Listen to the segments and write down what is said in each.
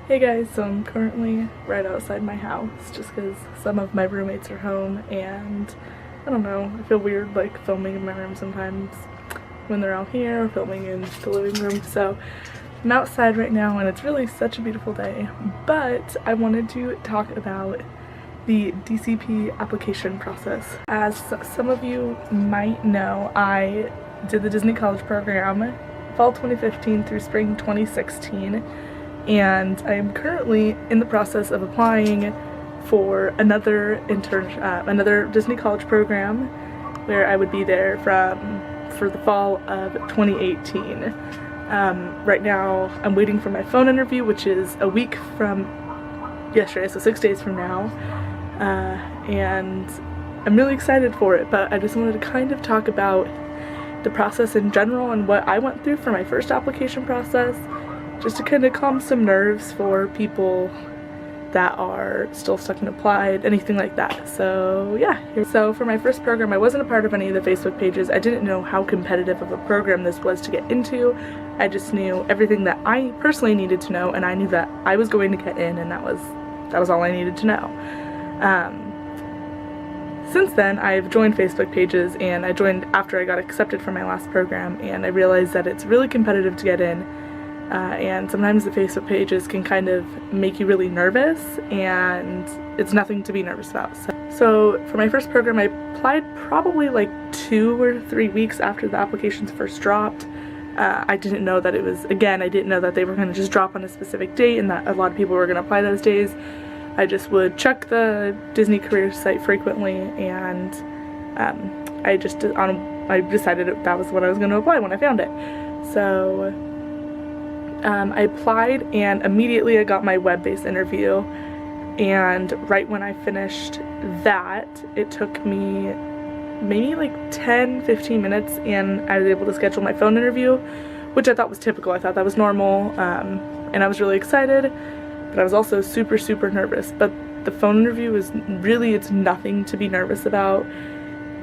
Hey guys, so I'm currently right outside my house just because some of my roommates are home and I don't know, I feel weird like filming in my room sometimes when they're out here or filming in the living room. So I'm outside right now and it's really such a beautiful day, but I wanted to talk about the DCP application process. As some of you might know, I did the Disney College program fall 2015 through spring 2016. And I am currently in the process of applying for another another Disney College program where I would be there for the fall of 2018. Right now I'm waiting for my phone interview, which is a week from yesterday, so 6 days from now, and I'm really excited for it, but I just wanted to kind of talk about the process in general and what I went through for my first application process, just to kind of calm some nerves for people that are still stuck in applied, anything like that. So yeah, so for my first program, I wasn't a part of any of the Facebook pages. I didn't know how competitive of a program this was to get into. I just knew everything that I personally needed to know, and I knew that I was going to get in, and that was all I needed to know. Since then, I've joined Facebook pages, and I joined after I got accepted for my last program, and I realized that it's really competitive to get in. And sometimes the Facebook pages can kind of make you really nervous, and it's nothing to be nervous about. So for my first program, I applied probably like 2 or 3 weeks after the applications first dropped. I didn't know that it was, again, I didn't know that they were going to just drop on a specific date and that a lot of people were going to apply those days. I just would check the Disney career site frequently, and I decided that was what I was going to apply when I found it. So I applied, and immediately I got my web-based interview, and right when I finished that, it took me maybe like 10-15 minutes and I was able to schedule my phone interview, which I thought was typical. I thought that was normal, and I was really excited, but I was also super nervous. But the phone interview is really, it's nothing to be nervous about.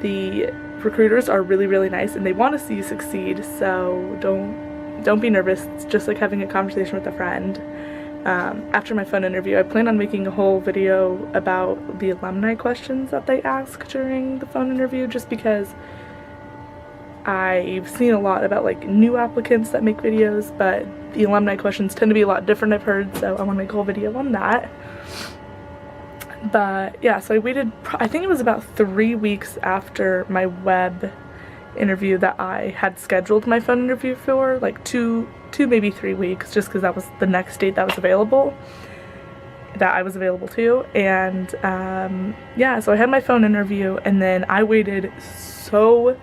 The recruiters are really nice and they want to see you succeed, so don't be nervous. It's just like having a conversation with a friend. After my phone interview, I plan on making a whole video about the alumni questions that they ask during the phone interview, just because I've seen a lot about like new applicants that make videos, but the alumni questions tend to be a lot different, I've heard, so I want to make a whole video on that. But yeah, so I waited, I think it was about 3 weeks after my web interview that I had scheduled my phone interview for, like two maybe 3 weeks, just because that was the next date that was available, that I was available to. And yeah, so I had my phone interview, and then I waited so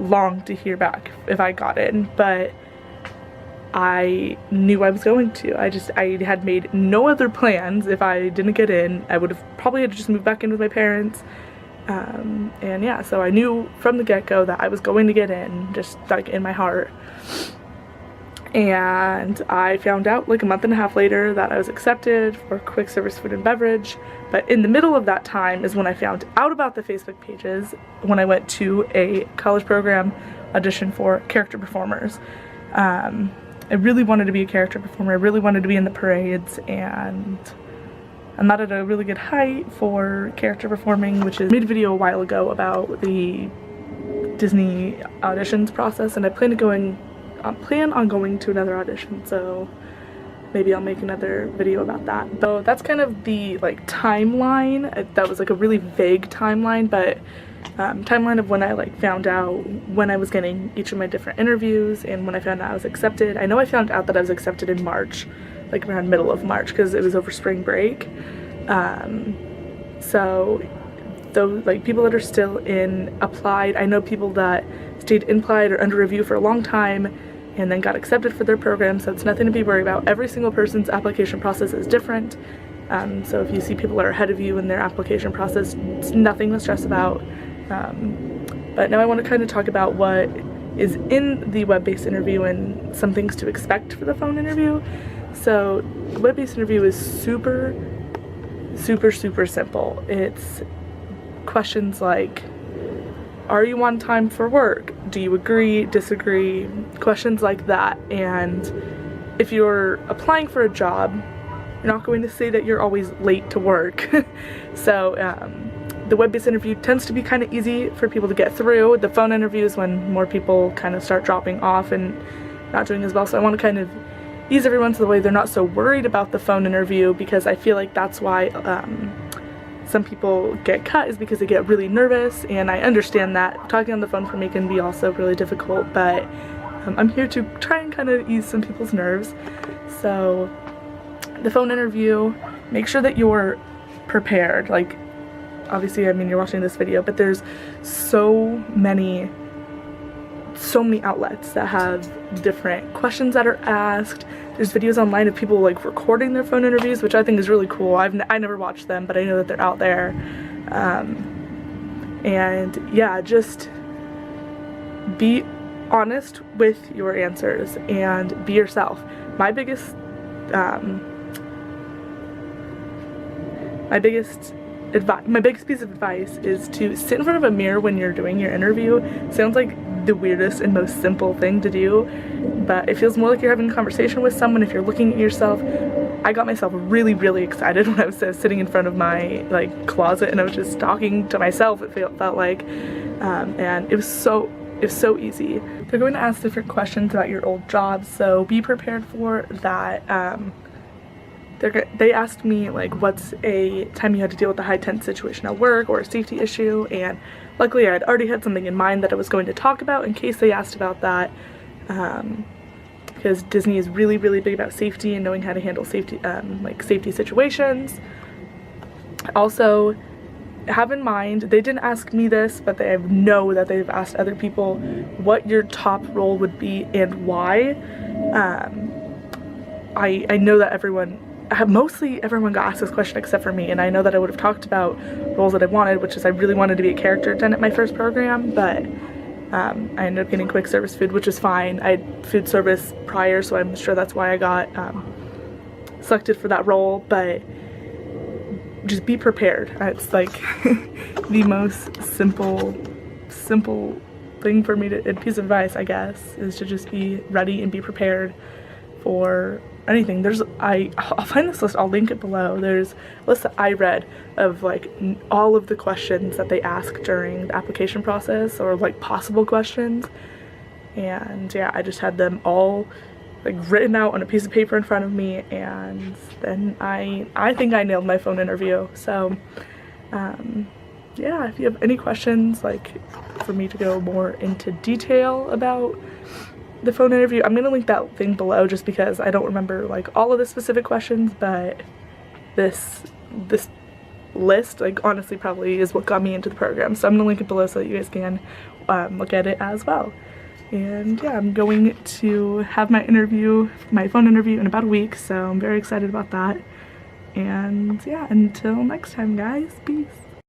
long to hear back if I got in, but I knew I was going to. I had made no other plans. If I didn't get in, I would have probably had to just move back in with my parents. And yeah, so I knew from the get-go that I was going to get in, just like in my heart. And I found out like a month and a half later that I was accepted for quick service food and beverage. But in the middle of that time is when I found out about the Facebook pages, when I went to a college program audition for character performers. I really wanted to be a character performer. I really wanted to be in the parades, and I'm not at a really good height for character performing, which is, I made a video a while ago about the Disney auditions process, and I plan on going to another audition, so maybe I'll make another video about that. So that's kind of the like timeline. That was like a really vague timeline, but timeline of when I like found out when I was getting each of my different interviews and when I found out I was accepted. I know I found out that I was accepted in March, like around middle of March, because it was over spring break. So those like people that are still in applied, I know people that stayed in applied or under review for a long time and then got accepted for their program, so it's nothing to be worried about. Every single person's application process is different. So if you see people that are ahead of you in their application process, it's nothing to stress about. But now I want to kind of talk about what is in the web-based interview and some things to expect for the phone interview. So the web-based interview is super simple. It's questions like, are you on time for work? Do you agree, disagree? Questions like that. And if you're applying for a job, You're not going to say that you're always late to work. So the web-based interview tends to be kind of easy for people to get through. The phone interview is when more people kind of start dropping off and not doing as well. So I want to kind of ease everyone to the way they're not so worried about the phone interview, because I feel like that's why some people get cut, is because they get really nervous, and I understand that talking on the phone for me can be also really difficult, but I'm here to try and kind of ease some people's nerves. So the phone interview, make sure that you're prepared. Like, obviously, I mean, you're watching this video, but there's so many outlets that have different questions that are asked. There's videos online of people like recording their phone interviews, which I think is really cool. I never watched them, but I know that they're out there. And yeah, just be honest with your answers and be yourself. My biggest piece of advice is to sit in front of a mirror when you're doing your interview. Sounds like the weirdest and most simple thing to do, but it feels more like you're having a conversation with someone if you're looking at yourself. I got myself really, really excited when I was sitting in front of my like closet and I was just talking to myself, it felt like, and it was so easy. They're going to ask different questions about your old jobs, so be prepared for that. They asked me like, what's a time you had to deal with a high tense situation at work or a safety issue, and luckily I had already had something in mind that I was going to talk about in case they asked about that, because Disney is really, really big about safety and knowing how to handle safety, like safety situations. Also, have in mind, they didn't ask me this, but they know that they've asked other people what your top role would be and why. I know that mostly everyone got asked this question except for me, and I know that I would have talked about roles that I wanted, which is I really wanted to be a character attendant my first program, but I ended up getting quick service food, which is fine. I had food service prior, so I'm sure that's why I got selected for that role, but just be prepared. It's like the most simple thing for me to, and piece of advice, I guess, is to just be ready and be prepared for anything. I'll find this list, I'll link it below. There's a list that I read of like all of the questions that they ask during the application process, or like possible questions, and yeah, I just had them all like written out on a piece of paper in front of me, and then I think I nailed my phone interview. So yeah, if you have any questions, like for me to go more into detail about the phone interview, I'm gonna link that thing below just because I don't remember like all of the specific questions, but this list like honestly probably is what got me into the program, so I'm gonna link it below so that you guys can look at it as well. And yeah, I'm going to have my phone interview in about a week, so I'm very excited about that. And yeah, until next time guys, peace.